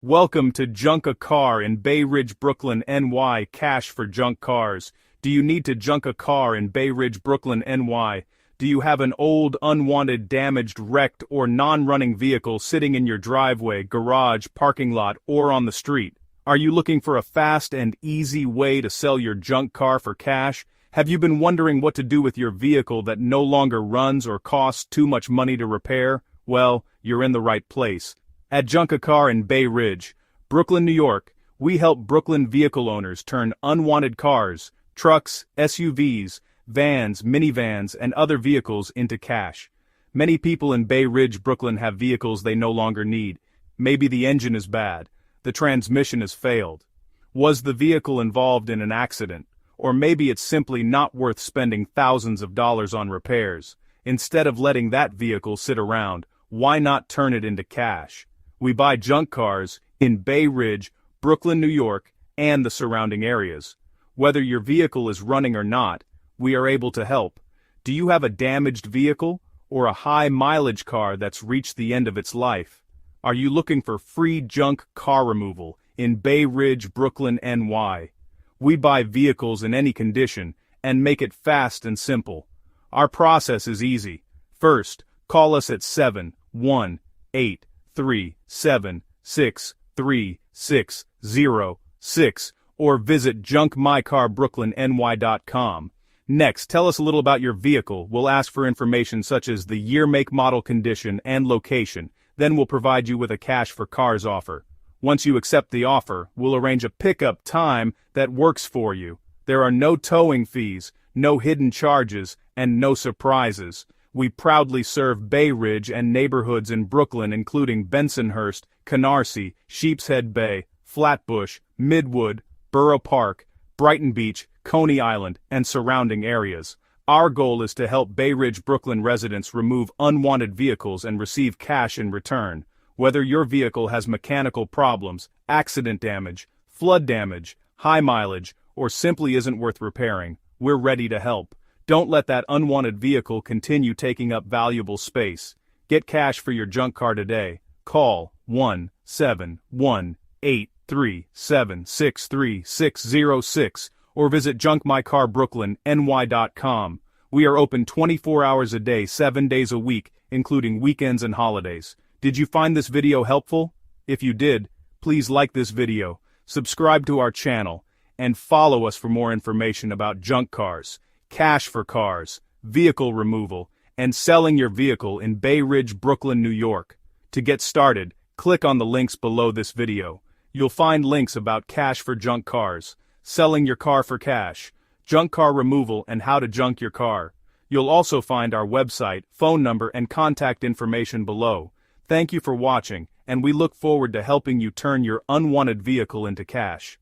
Welcome to Junk a Car in Bay Ridge, Brooklyn, NY. Cash for junk cars. Do you need to junk a car in Bay Ridge, Brooklyn, NY? Do you have an old, unwanted, damaged, wrecked, or non-running vehicle sitting in your driveway, garage, parking lot, or on the street? Are you looking for a fast and easy way to sell your junk car for cash? Have you been wondering what to do with your vehicle that no longer runs or costs too much money to repair? Well, you're in the right place. At Junk a Car in Bay Ridge, Brooklyn, New York, we help Brooklyn vehicle owners turn unwanted cars, trucks, SUVs, vans, minivans, and other vehicles into cash. Many people in Bay Ridge, Brooklyn have vehicles they no longer need. Maybe the engine is bad, the transmission has failed. Was the vehicle involved in an accident? Or maybe it's simply not worth spending thousands of dollars on repairs. Instead of letting that vehicle sit around, why not turn it into cash? We buy junk cars in Bay Ridge, Brooklyn, New York, and the surrounding areas. Whether your vehicle is running or not, we are able to help. Do you have a damaged vehicle or a high-mileage car that's reached the end of its life? Are you looking for free junk car removal in Bay Ridge, Brooklyn, NY? We buy vehicles in any condition and make it fast and simple. Our process is easy. First, call us at 718-376-3606 or visit junkmycarbrooklynny.com. Next, tell us a little about your vehicle. We'll ask for information such as the year, make, model, condition, and location. Then we'll provide you with a cash for cars offer. Once you accept the offer, we'll arrange a pickup time that works for you. There are no towing fees, no hidden charges, and no surprises. We proudly serve Bay Ridge and neighborhoods in Brooklyn including Bensonhurst, Canarsie, Sheepshead Bay, Flatbush, Midwood, Borough Park, Brighton Beach, Coney Island, and surrounding areas. Our goal is to help Bay Ridge, Brooklyn residents remove unwanted vehicles and receive cash in return. Whether your vehicle has mechanical problems, accident damage, flood damage, high mileage, or simply isn't worth repairing, we're ready to help. Don't let that unwanted vehicle continue taking up valuable space. Get cash for your junk car today. Call 1-718-376-3606 or visit junkmycarbrooklynny.com. We are open 24 hours a day, 7 days a week, including weekends and holidays. Did you find this video helpful? If you did, please like this video, subscribe to our channel, and follow us for more information about junk cars, cash for cars, vehicle removal, and selling your vehicle in Bay Ridge, Brooklyn, New York. To get started, click on the links below this video. You'll find links about cash for junk cars, selling your car for cash, junk car removal, and how to junk your car. You'll also find our website, phone number, and contact information below. Thank you for watching, and we look forward to helping you turn your unwanted vehicle into cash.